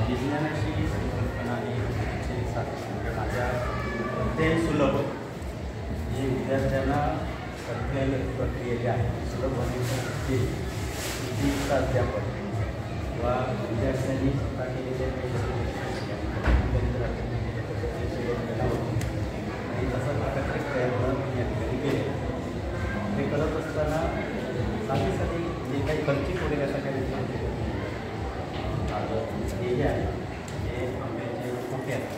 विज्ञानाची संकल्पना आणि म्हणजे माझ्या अध्ययन सुलभ जे विद्यार्थ्यांना अध्ययन प्रक्रियेचे आहे सुलभ होण्यासाठी विद्युतचा अध्यापन किंवा विद्यार्थ्यांनी स्वतः केलेले सुलभ केला होतो आणि तसं प्रकारचे प्रयत्न या ठिकाणी केले. हे करत असताना साधी जे काही खर्चिक वगैरे असा काही हे जे आहे हे आंब्याचे खोके आहेत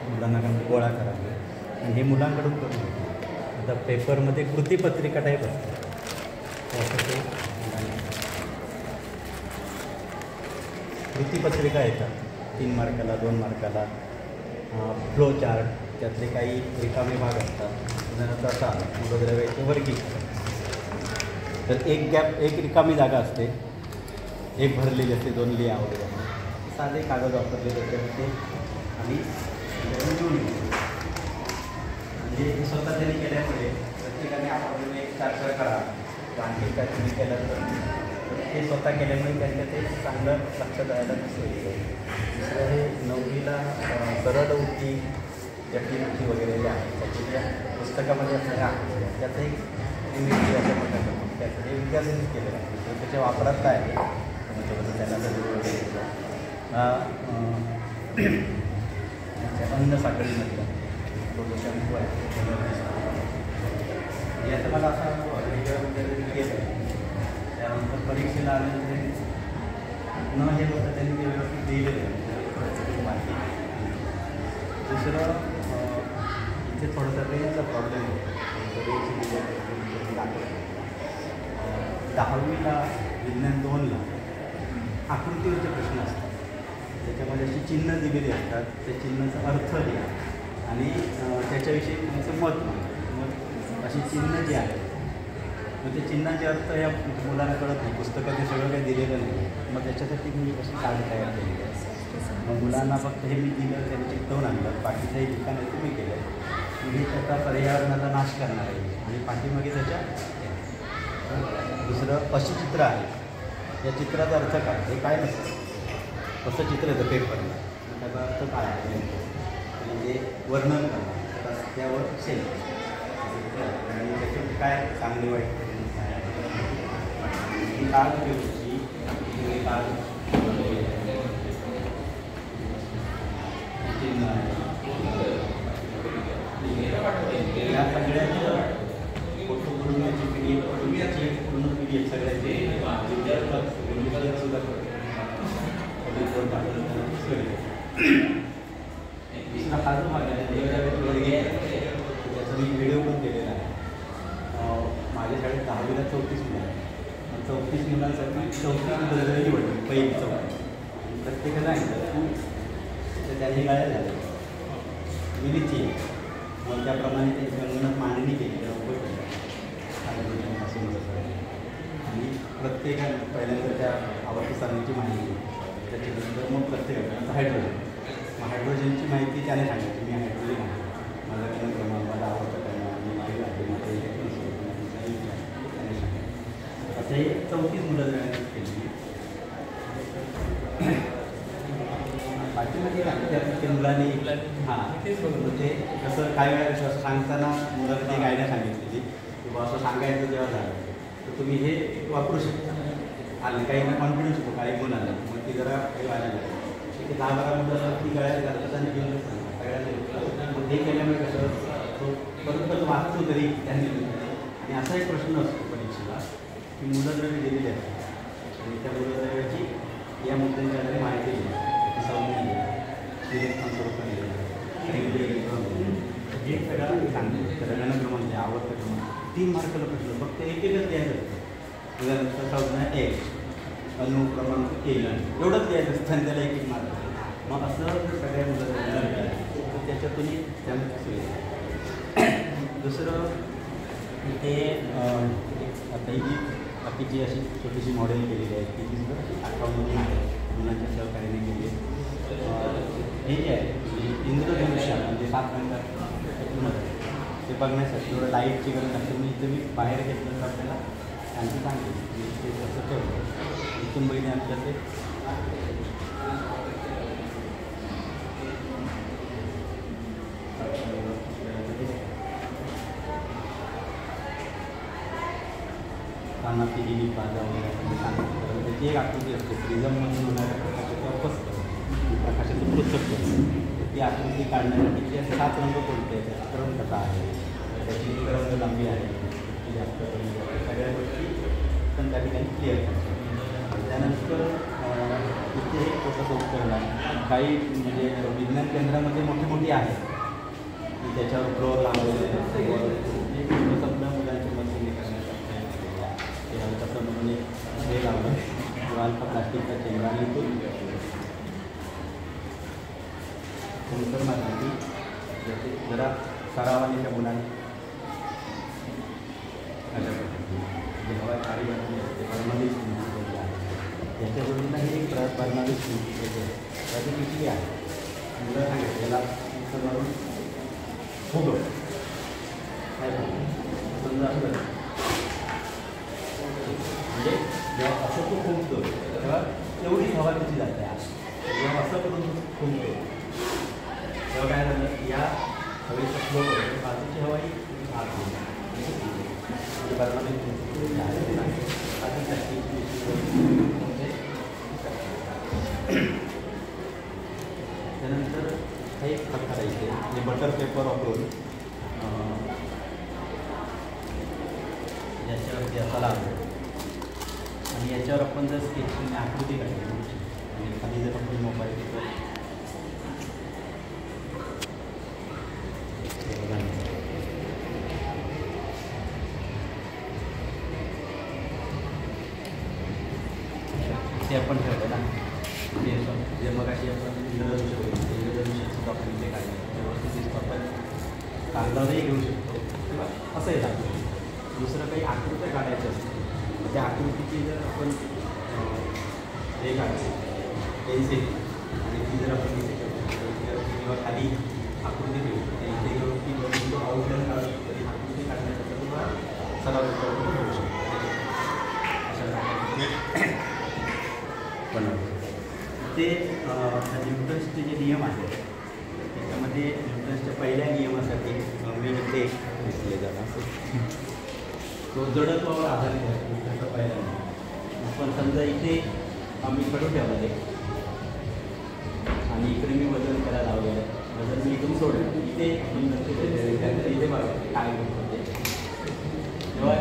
मुलांना गोळा करावे आणि हे मुलांकडून करून घेतो. आता पेपरमध्ये कृतीपत्रिका टाईप असते असं ते कृतीपत्रिका येतात 3 मार्काला 2 मार्काला फ्लो चार्ट त्यातले काही रिकामे भाग असतात. उदाहरणार्थ असा मूलद्रव्याचे वर्गीकरण तर एक रिकामी जागा असते एक भरलेली असते 2 लिहा वगैरे साधे कागद वापरले जाते ते आणि लिहून म्हणजे हे स्वतः त्यांनी केल्यामुळे प्रत्येकाने आपण एक चार्चर करा आणखी काय तुम्ही केलं तर ते स्वतः केल्यामुळे त्यांच्या ते चांगलं लक्षात राहायला दिसतं. दुसरं हे 9वीला सरळ उक्ती व्यक्तिमुखी वगैरे जे आहे त्याच्या ज्या पुस्तकामध्ये असणाऱ्या आकृत्या त्याचं एक निमित्त अशा प्रकारचं त्याचं हे विद्यार्थ्यांनी केलेलं आहे. त्याच्या वापरात काय आहे त्याला अन्न साखळीमधलं तो शॅम्पू आहे याचं मला असा केलं. त्यानंतर परीक्षेला आल्यानंतर न हे होतं त्यांनी ते व्यवस्थित लिहिलेलं आहे माहिती. दुसरं इथे थोडासा रेंजचा प्रॉब्लेम आहे. 10वीला विज्ञान 2ला आकृतीवरचे प्रश्न असतात त्याच्यामध्ये अशी चिन्ह दिलेली असतात त्या चिन्हाचा अर्थ लिहा आणि त्याच्याविषयी तुमचं मत अशी चिन्ह जी आहे मग ते चिन्हाचे अर्थ या मुलांना कळत नाही. पुस्तकात ते सगळं काही दिलेलं नाही. मग त्याच्यासाठी मी अशी कार्ड तयार केली आहे. मग मुलांना फक्त हे मी दिलं त्याने चिकटवून आणलं बाकीचंही लिखाण आहे तुम्ही केलं मी त्याचा पर्यावरणाचा नाश करणार आहे आणि पाठीमागे त्याच्या दुसरं अशी चित्र आहे या चित्राचा अर्थ काय हे काय नसतं असं चित्र येतं पेपरला त्याचा अर्थ काय आहे म्हणजे वर्णन करणं रस्त्यावर शेल आणि त्याच्यात काय चांगली वाईट काय ही काळ घेऊची काळ चिन्ह या सगळ्याचं फोटो बनवण्याची PDF बनवण्याची पूर्ण PDF सगळ्याचे सुद्धा दुसरा हा जो माझ्या त्याचा मी व्हिडिओ पण केलेला आहे. माझ्या शाळेत 10वीला 34 मुलं आहेत. 34 मुलांसाठी 34 मुलं निवडली पहिली 4 प्रत्येकाला आहे तर त्यांनी काय झालं विनंती आहे. मग त्याप्रमाणे ते संगणक मांडणी केली आणि प्रत्येकाने पहिल्यांदा त्या आवर्ती सारणीची माहिती त्याच्यानंतर मग प्रत्येकाला हायड्रोजन मग हायड्रोजनची माहिती त्याने सांगितली. मी हायड्रोजन आहे माझा क्रमांक मला आवडतं क्रमांक मी माहिती लागते माझं इलेक्ट्रॉनिक्स त्याने सांगितलं. असं हे 34 मुलं केली. बाकीमध्ये त्या मुलांनी हां म्हणजे कसं काय वेळा असं सांगताना मुलांना ती गायला सांगितलेली किंवा असं सांगायचं जेव्हा झालं तर तुम्ही हे वापरू शकता. आले काही ना कॉन्फिडन्स होतो काही गुण आला मग ती जरा हे व्हायला लागली की 10-12 मुलं ती गायला घालतात आणि घेऊन सगळ्यांना मग हे केल्यामुळे कसं तो परत वाचतो तरी त्यांनी आणि असा एक प्रश्न असतो परीक्षेला की मुलंद्रव्य दिलेली असतात आणि त्या मुलंद्रव्याची या मुद्द्यांच्या आधारे माहिती दिली संज्ञा इलेक्ट्रॉन स्वरूपात हे सगळं सांगतो तर गणक्रमांक आवडतं क्रमांक 3 मार्काला प्रश्न फक्त एकच द्यायचं असतं. उदाहरणार्थ संज्ञा एक अणु क्रमांक एवढंच द्यायचं असतं आणि त्याला 1 मार्क. मग असं सगळ्या मुलं तर त्याच्यातूनही त्यामध्ये दुसरं ते आता ही जी बाकीची अशी छोटीशी मॉडेल केलेली आहे ती सुद्धा अकाउंटमधून आहे मुलांच्या सहकार्याने केली. हे जे आहे इंद्रधनुष्य म्हणजे 7 रंगात ते बघण्यासाठी थोडं लाईटची गरज असते. मी इथे बाहेर घेतलं तर आपल्याला आणखी चांगली ते तसं ठेवलं इथून बहिणी आमच्या ते काना पिलेली बाजा वगैरे आपण सांगितलं त्याची एक आकृती असते प्रिझममधून होणाऱ्या प्रकाशाचं अपस्तर प्रकाशाचं पृथक्करण ती आकृती काढण्यासाठी जे 7 रंग कोणते आहेत त्याचं कथा आहे त्याची रंग लांबी आहे ती जास्त सगळ्या गोष्टी पण त्या ठिकाणी क्लिअर करतात. त्यानंतर इथे एक छोटंसं उपकरण आहे काही म्हणजे विज्ञान केंद्रामध्ये मोठी मोठी आहे की त्याच्यावर फ्लोअर लावलेले समजा मुलांच्या मशीन करण्यासाठी तसं म्हणजे हे लावलं किंवा अल्फा प्लास्टिकचा चेंबर आणि इथून सेन्सर मारण्याची ज्याचे जरा सरावाने त्या मुलांनी अशा पद्धतीने जेव्हा काळी बनवली असते परमालिश आहे त्याच्या जोडीला ही एक परमालिश त्याची किती आहे मुलं सांगितलं त्याला मारून फुगव समजा असं म्हणजे जेव्हा असं तो फुंकतो तेव्हा तेवढी हवा त्याची जाते जेव्हा असं करून फुंकतो तेव्हा काय झालं या हवेचा फ्लो करतो बाजूची हवाही आत म्हणजे त्यानंतर हा एक खत करायचे म्हणजे बटर पेपर वापरून याच्यावरती असा लागतो आणि याच्यावर आपण जर स्केचिंग आकृती काढली आणि खाली जर आपण मोबाईल ते आपण ठेवलं ना जे मग अशी आपण इंद्रधनुष्य होईल ते इंद्रधनुष्याचं आपण इथे काढलं व्यवस्थित दिसतो आपण कागदावरही घेऊ शकतो किंवा असंही लागतो. दुसरं काही आकृत्या काढायचं असतं त्या आकृतीची जर आपण हे काढतो पेन्सिल आणि ती जर आपण इथे किंवा खाली आकृती ठेवू ते इथे घेऊन ती बघून तो आउटलाईन काढतो तरी आकृती काढण्याचा किंवा सराव करू शकतो अशा बनवतो. ते न्यूटन्सचे जे नियम आहेत त्याच्यामध्ये न्यूटन्सच्या पहिल्या नियमासाठी मी इथे दिसले जाणार तो जडत्वावर आधारित आहे न्यूटनचा पहिला नियम. पण समजा इथे आम्ही कडू ठेवले आणि इकडे मी वजन करायला लावलेलं आहे वजन मी इथून सोडलं इथे इथे बघा काय होते जेव्हा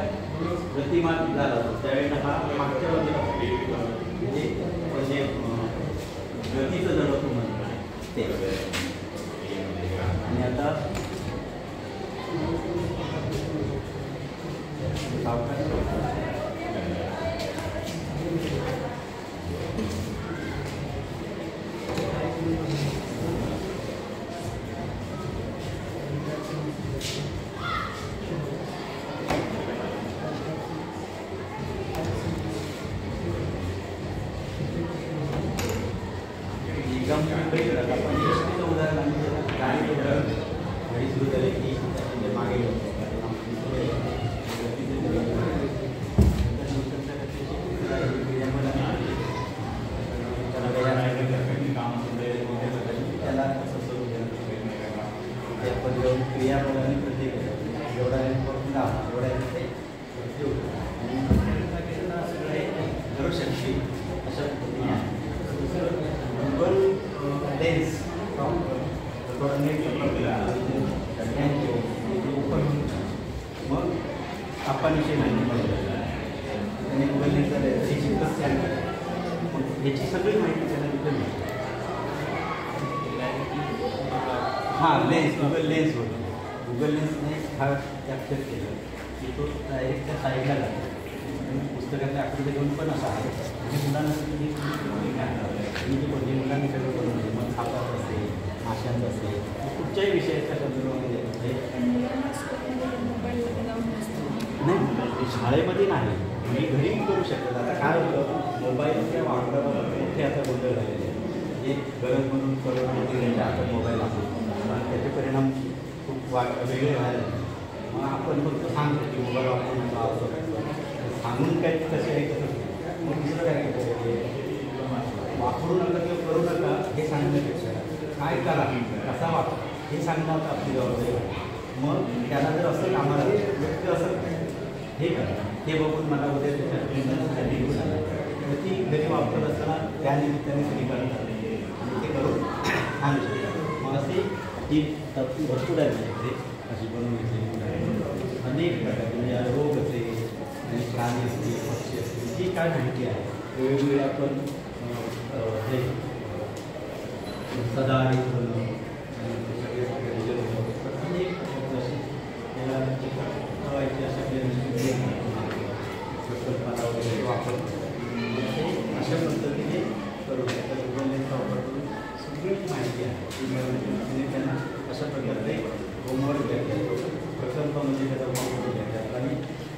गतिमान झाला त्यावेळेला हा मागच्या बाजूला म्हणजे गतीचं जडत्व म्हणतो ते आणि आता क्रियापदाने प्रत्येक जेवढा शक्ती अशा पद्धतीने गुगल लेन्स थोडा नेट ओपन मग तापाविषयी माहिती पडली आणि गुगल लेन्सचा स्कॅन मग याची सगळी माहिती त्याला तिथे मिळते. हां लेन्स गुगल लेन्स होतो गुगल लेन्सने हा कॅप्चर केलं की तो डायरेक्ट त्या साईडला जातो पुस्तकातल्या आकृती घेऊन पण असा आहे म्हणजे मुलांना मी जी कोणती मुलांनी सगळं करून दिली मग सापात असेल माशांचं असेल कुठच्याही विषयाच्या संदर्भामध्ये नाही शाळेमध्ये नाही मी घरी करू शकतो. आता काय होतं मोबाईलच्या वापरावर मोठे आता गोंधळ झालेले आहे जे गरज म्हणून करून त्यांच्या हातात मोबाईल असतो त्याचे परिणाम खूप वेगळे व्हायला मग आपण फक्त सांगतो की मोबाईल वापरून सांगून काय कसे आहे कसं मग दुसरं काय काय करा कसा वापरा हे सांगणं आता आपली जबाबदारी आहे. मग त्याला जर असं कामाला व्यक्ती असं हे करा हे बघून मला उद्या त्याच्यासाठी तर ती घरी वापरत असताना त्या निमित्ताने तरी करत आले आणि ते करून आणू शकतात. मग असे ही भरपूर आहे ते अशी बनवून घेतलेली अनेक प्रकारचे म्हणजे रोग असे आणि प्राणी असतील पक्षी असतील जी काय माहिती आहे वेगवेगळ्या आपण हे सदाहरित बनवून संकल्पना वगैरे वापरून अशा पद्धतीने करू शकतात. गुगलचा वापर करून सगळी माहिती आहे ती मिळवण्याची त्यांना अशा प्रकारे होमवर्क द्यायचं प्रकल्प म्हणजे त्याचा होमवर्क द्यायचा आणि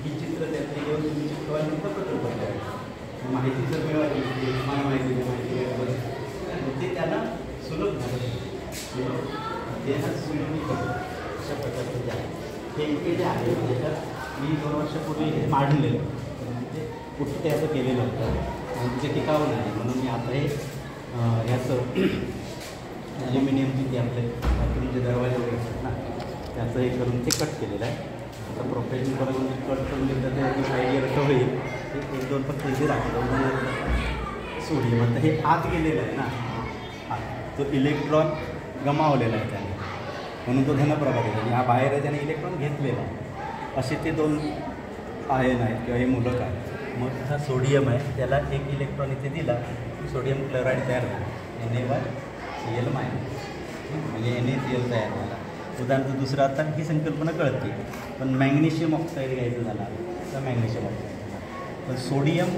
ही चित्र त्यातली घेऊन तुम्ही चित्रवानंतर प्रकल्प द्यायचा माहिती जर मिळाली मला माहिती माहिती ते त्यांना सुलभ झालं ते हा सुलभ अशा प्रकारचं जे आहे हे इथे जे आहे त्याच्यात मी 2 वर्षापूर्वी हे मांडलेलं म्हणजे पुट्टे असं केलेलं होतं आणि तिथे टिकावं नाही म्हणून मी आता हे ह्याचं ॲल्युमिनियमची ते आपले बाथरूमचे दरवाजे वगैरे असतात ना त्याचं हे करून ते कट केलेलं आहे. आता प्रोफेशनल करून कट करून घेतलं तर एक आयडिया कसं होईल ते 1-2 फक्त इथे दाखवलं सोडियम आता हे आत गेलेलं आहे ना हा तो इलेक्ट्रॉन गमावलेला आहे त्याने म्हणून तो धनप्रभारी आहे आणि हा बाहेर आहे त्याने इलेक्ट्रॉन घेतलेला आहे. असे ते 2 आयन आहेत किंवा हे मूलक आहे. मग हा सोडियम आहे त्याला एक इलेक्ट्रॉन इथे दिला सोडियम क्लोराईड तयार झाला NaCl- म्हणजे NaCl तयार झाला. उदाहरणार्थ दुसरं आता ही संकल्पना कळते पण मॅग्नेशियम ऑक्साईड घ्यायचं झाला तर मॅग्नेशियम ऑक्साईड झाला पण सोडियम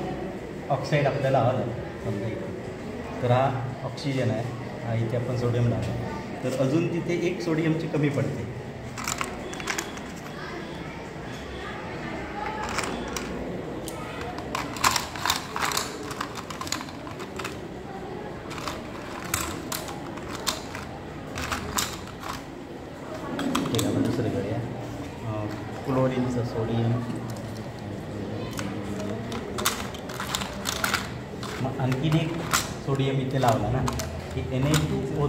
ऑक्साईड आपल्याला हवं आहे समजा इथे तर हा ऑक्सिजन आहे हा इथे आपण सोडियम लावला तर अजून तिथे एक सोडियमची कमी पडते. ठीक आहे दुसरीकडे क्लोरीनचं सोडियम मग आणखीन एक सोडियम इथे लावला ना की Na2O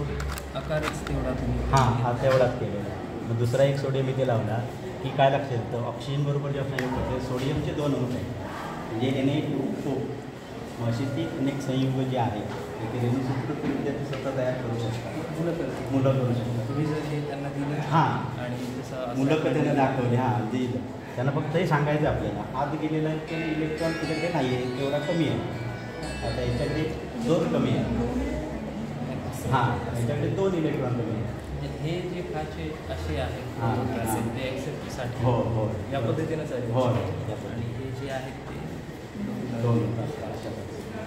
आकारच तेवढा तुम्ही हा तेवढाच केलेला आहे. मग दुसरा एक सोडियम इथे लावला की काय लक्षात येतं ऑक्सिजनबरोबर जेव्हा संयोग होते सोडियमचे 2 अणू आहेत म्हणजे Na2O मग अशी ती अनेक संयुग जे आहे ते रेणूसूत्र विद्यार्थी स्वतः तयार करू शकतात मुलं करू शकतात. तुम्ही जर हे त्यांना दिलं हां आणि तसं मुलं त्यांना दाखवले हां दिलं त्यांना फक्त हे सांगायचं आपल्याला आत गेलेलं आहे की इलेक्ट्रॉन तुझ्याकडे नाही आहे तेवढा कमी आहे आता याच्याकडे 2 कमी आहे हां याच्याकडे 2 इलेक्ट्रॉन कमी आहे. हे जे खाचे असे आहेत हां, ते ॲक्सेप्टसाठी हो हो या पद्धतीनं चालेल हो आणि हे जे आहेत ते 2 अशा पद्धतीने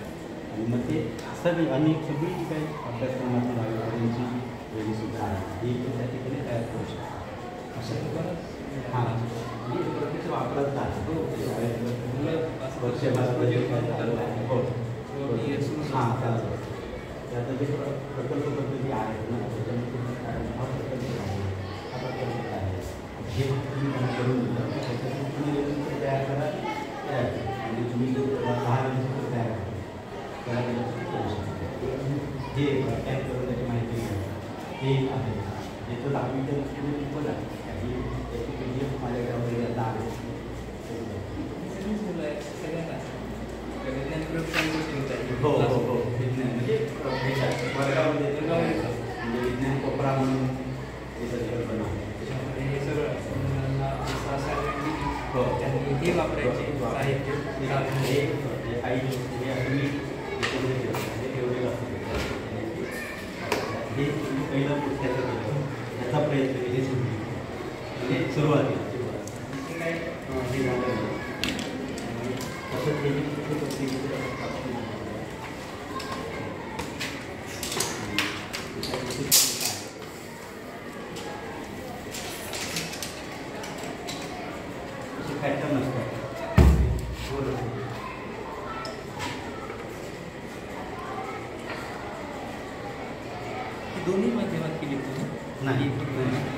आणि मग ते सगळी अनेक सगळी जी काही अभ्यासक्रमातील त्यांची वेळीसुद्धा आहे ही त्या ठिकाणी तयार करू शकतात अशा प्रकारे हां म्हणजे प्रत्यक्ष वापरत नाही हो हां त्याचा जे प्रकल्प पद्धती आहेत ना त्याच्यामध्ये हा प्रकल्प आहे हा प्रकल्प आहे हे तुम्ही त्यांना करून दिलं त्याच्यातून तुम्ही तयार करा तयार म्हणजे तुम्ही 10 रेजिस्टर तयार करा त्याला करू शकता हे टॅप करून त्याची माहिती घ्या हे आहे याचं 10वीच्या दृष्टीने पण आहे ही त्याची PDF माझ्याकडे वगैरे आता आहे हो हो हो विज्ञान म्हणजे वर्गामध्ये म्हणजे विज्ञान कोपरा म्हणून हे सगळं बनवलं त्याच्यामध्ये हे सगळं हो त्यांनी हे वापरायचे साहित्य हे काही हे तुम्ही हे ठेवलेलं असतं हे तुम्ही पहिलं पुस्तकाचं केलं त्याचा प्रयत्न केले म्हणजे सुरुवातीला ते काय हे झालं तसंच हे पॅटर्न असतात दोन्ही माध्यमात केली तुम्ही नाही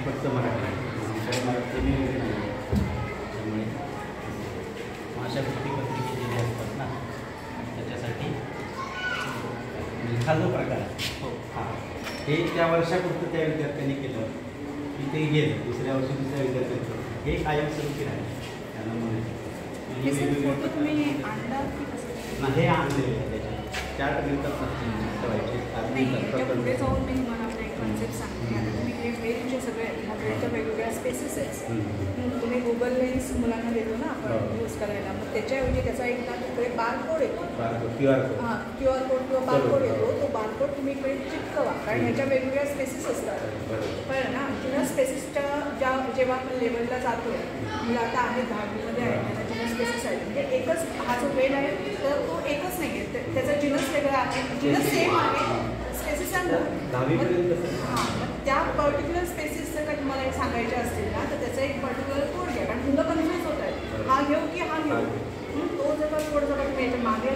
फक्त मराठी त्यामुळे अशा वृत्तपत्रिके जे असतात ना त्याच्यासाठी हा जो प्रकार आहे हो हां हे त्या वर्षापुरतं त्या विद्यार्थ्यांनी केलं की ते गेलं, दुसऱ्या वर्षी दुसऱ्या विद्यार्थ्यांचं हे कायमस्वरूपी राहील. त्यांना हे सर म्हणून फोटो तुम्ही आणला की कसं? ना हे आणलेलं आहे त्याच्यात चार्ट मिळतात ठेवायचे नाही, याच्या पुढे जाऊन मी तुम्हाला आपला एक कॉन्सेप्ट सांगते. आता तुम्ही हे वेलचे सगळे ह्या वेलच्या वेगवेगळ्या स्पेसेस आहेत. तुम्ही गुगल लेन्स मुलांना देतो ना आपण यूज करायला, मग त्याच्याऐवजी त्याचा एक ना तिकडे बारकोड येतो. QR code. हां, QR कोड किंवा बारकोड येतो. तो बारकोड तुम्ही इकडे चिटकवा, कारण ह्याच्या वेगवेगळ्या स्पेसेस असतात. कळलं ना? जुन्या स्पेसेसच्या जेव्हा आपण लेवलला जातो, मुलं आता आहेत 10वीमध्ये आहे, त्यांना जुन्या स्पेसेस आहेत. म्हणजे एकच हा जो वेल आहे तर तो एकच नाही आहे, त्याचा जिनस वेगळा आहे, जिनस सेम आहे, स्पेसेस आहे. हां, त्या पर्टिक्युलर स्पेसेस जर का तुम्हाला एक सांगायचे असतील ना, तर त्याचा एक पर्टिक्युलर कोड घ्या, कारण मुलं कन्फ्यूज होत आहेत, हा घेऊ की हा घेऊ. तो जर का कोड जर तुम्ही याच्या मागे